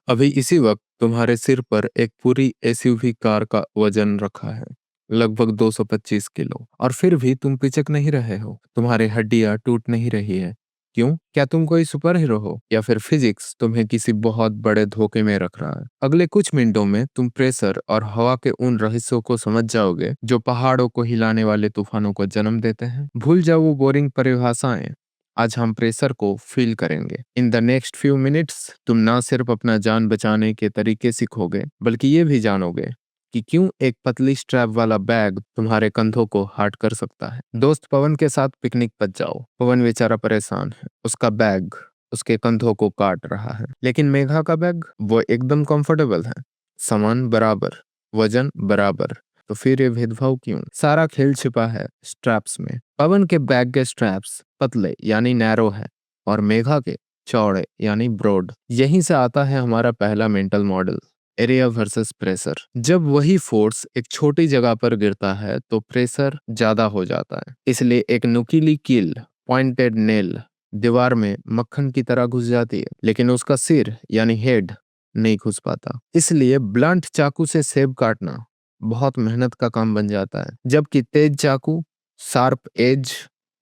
अभी इसी वक्त तुम्हारे सिर पर एक पूरी एसयूवी कार का वजन रखा है, लगभग 225 किलो, और फिर भी तुम पिचक नहीं रहे हो। तुम्हारी हड्डियां टूट नहीं रही है। क्यों? क्या तुम कोई सुपर हीरो हो, या फिर फिजिक्स तुम्हें किसी बहुत बड़े धोखे में रख रहा है? अगले कुछ मिनटों में तुम प्रेशर और हवा के उन रहस्यों को समझ जाओगे जो पहाड़ों को हिलाने वाले तूफानों को जन्म देते हैं। भूल जाओ वो बोरिंग परिभाषाएं। आज हम प्रेशर को फील करेंगे। In the next few minutes तुम ना सिर्फ अपना जान बचाने के तरीके सीखोगे, बल्कि ये भी जानोगे कि क्यों एक पतली स्ट्रैप वाला बैग तुम्हारे कंधों को हार्ड कर सकता है। दोस्त पवन के साथ पिकनिक पर जाओ। पवन बेचारा परेशान है। उसका बैग उसके कंधों को काट रहा है, लेकिन मेघा का बैग वो एकदम कंफर्टेबल है। सामान बराबर, वजन बराबर, तो फिर ये भेदभाव क्यों? सारा खेल छिपा है स्ट्रैप्स में। पवन के बैग के स्ट्रैप्स पतले यानी नैरो है, और मेघा के चौड़े यानी ब्रॉड। यहीं से आता है हमारा पहला mental model, area versus pressure. जब वही फोर्स एक छोटी जगह पर गिरता है तो प्रेशर ज्यादा हो जाता है। इसलिए एक नुकीली कील, पॉइंटेड नेल, दीवार में मक्खन की तरह घुस जाती है, लेकिन उसका सिर यानी हेड नहीं घुस पाता। इसलिए ब्लंट चाकू से सेब काटना बहुत मेहनत का काम बन जाता है, जबकि तेज चाकू, शार्प एज,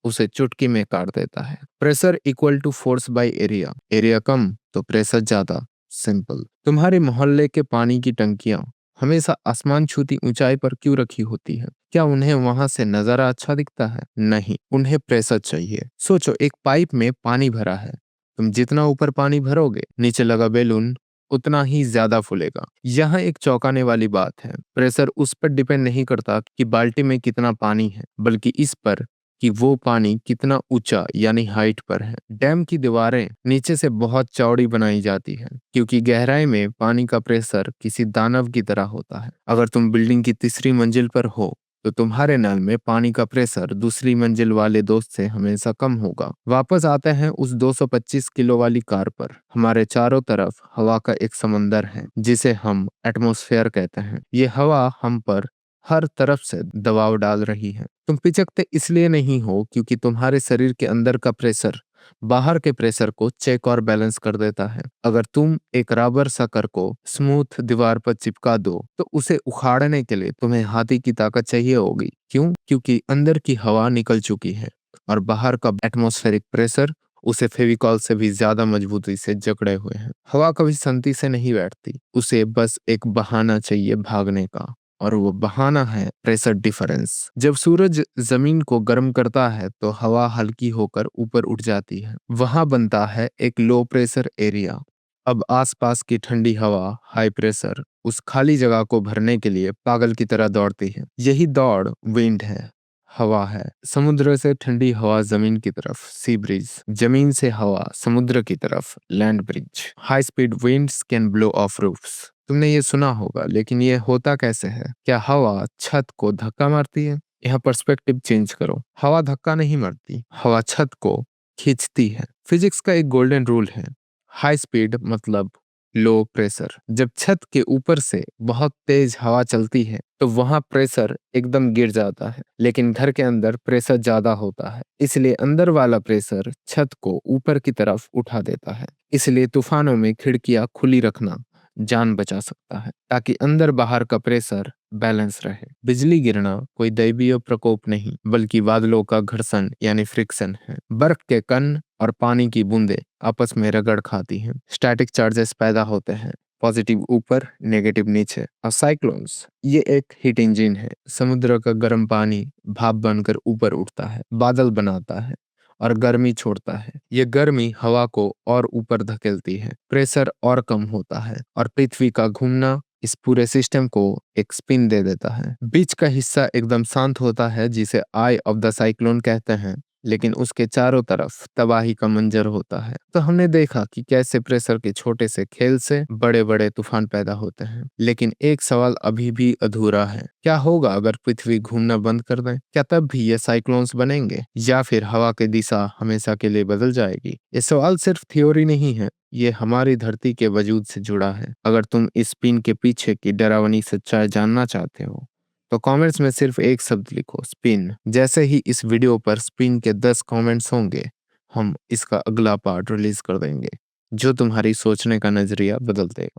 उसे चुटकी में काट देता है। Pressure equal to force by area. Area कम तो प्रेशर ज्यादा। सिंपल। तुम्हारे मोहल्ले के पानी की टंकियां हमेशा आसमान छूती ऊंचाई पर क्यों रखी होती है? क्या उन्हें वहां से नजारा अच्छा दिखता है? नहीं, उन्हें प्रेशर चाहिए। सोचो, एक पाइप में पानी भरा है। तुम जितना ऊपर पानी भरोगे, नीचे लगा बैलून उतना ही ज्यादा फूलेगा। यहाँ एक चौंकाने वाली बात है, प्रेशर उस पर डिपेंड नहीं करता कि बाल्टी में कितना पानी है, बल्कि इस पर कि वो पानी कितना ऊंचा यानी हाइट पर है। डैम की दीवारें नीचे से बहुत चौड़ी बनाई जाती है, क्योंकि गहराई में पानी का प्रेशर किसी दानव की तरह होता है। अगर तुम बिल्डिंग की तीसरी मंजिल पर हो तो तुम्हारे नल में पानी का प्रेशर दूसरी मंजिल वाले दोस्त से हमेशा कम होगा। वापस आते हैं उस 225 किलो वाली कार पर। हमारे चारों तरफ हवा का एक समंदर है, जिसे हम एटमॉस्फेयर कहते हैं। ये हवा हम पर हर तरफ से दबाव डाल रही है। तुम पिचकते इसलिए नहीं हो क्योंकि तुम्हारे शरीर के अंदर का प्रेशर बाहर के प्रेशर को चेक और बैलेंस कर देता है। अगर तुम एक रबर सकर को स्मूथ दीवार पर चिपका दो तो उसे उखाड़ने के लिए तुम्हें हाथी की ताकत चाहिए होगी। क्यों? क्योंकि अंदर की हवा निकल चुकी है और बाहर का एटमॉस्फेरिक प्रेशर उसे फेविकॉल से भी ज्यादा मजबूती से जकड़े हुए हैं। हवा कभी संति से नहीं बैठती, उसे बस एक बहाना चाहिए भागने का, और वो बहाना है प्रेशर डिफरेंस। जब सूरज जमीन को गर्म करता है तो हवा हल्की होकर ऊपर उठ जाती है। वहां बनता है एक लो प्रेशर एरिया। अब आसपास की ठंडी हवा, हाई प्रेशर, उस खाली जगह को भरने के लिए पागल की तरह दौड़ती है। यही दौड़ विंड है, हवा है। समुद्र से ठंडी हवा जमीन की तरफ, सी ब्रिज। जमीन से हवा समुद्र की तरफ, land bridge. High speed winds can blow of roofs. तुमने ये सुना होगा, लेकिन ये होता कैसे है? क्या हवा छत को धक्का मारती है? यहाँ पर्सपेक्टिव चेंज करो। हवा धक्का नहीं मारती, हवा छत को खींचती है। फिजिक्स का एक गोल्डन रूल है, हाई स्पीड मतलब लो प्रेशर। जब छत के ऊपर से बहुत तेज हवा चलती है तो वहां प्रेशर एकदम गिर जाता है, लेकिन घर के अंदर प्रेशर ज्यादा होता है, इसलिए अंदर वाला प्रेशर छत को ऊपर की तरफ उठा देता है। इसलिए तूफानों में खिड़कियां खुली रखना जान बचा सकता है, ताकि अंदर बाहर का प्रेशर बैलेंस रहे। बिजली गिरना कोई दैवीय प्रकोप नहीं, बल्कि बादलों का घर्षण यानी फ्रिक्शन है। बर्फ के कण और पानी की बूंदें आपस में रगड़ खाती हैं, स्टैटिक चार्जेस पैदा होते हैं, पॉजिटिव ऊपर नेगेटिव नीचे। और साइक्लोन्स ये एक हीट इंजन है। समुद्र का गर्म पानी भाप बनकर ऊपर उठता है, बादल बनाता है और गर्मी छोड़ता है। ये गर्मी हवा को और ऊपर धकेलती है, प्रेशर और कम होता है, और पृथ्वी का घूमना इस पूरे सिस्टम को एक स्पिन दे देता है। बीच का हिस्सा एकदम शांत होता है, जिसे आई ऑफ द साइक्लोन कहते हैं, लेकिन उसके चारों तरफ तबाही का मंजर होता है। तो हमने देखा कि कैसे प्रेशर के छोटे से खेल से बड़े बड़े तूफान पैदा होते हैं। लेकिन एक सवाल अभी भी अधूरा है, क्या होगा अगर पृथ्वी घूमना बंद कर दे? क्या तब भी ये साइक्लोन्स बनेंगे, या फिर हवा की दिशा हमेशा के लिए बदल जाएगी? ये सवाल सिर्फ थ्योरी नहीं है, ये हमारी धरती के वजूद से जुड़ा है। अगर तुम इस स्पिन के पीछे की डरावनी सच्चाई जानना चाहते हो तो कमेंट्स में सिर्फ एक शब्द लिखो, स्पिन। जैसे ही इस वीडियो पर स्पिन के 10 कमेंट्स होंगे, हम इसका अगला पार्ट रिलीज कर देंगे, जो तुम्हारी सोचने का नजरिया बदल देगा।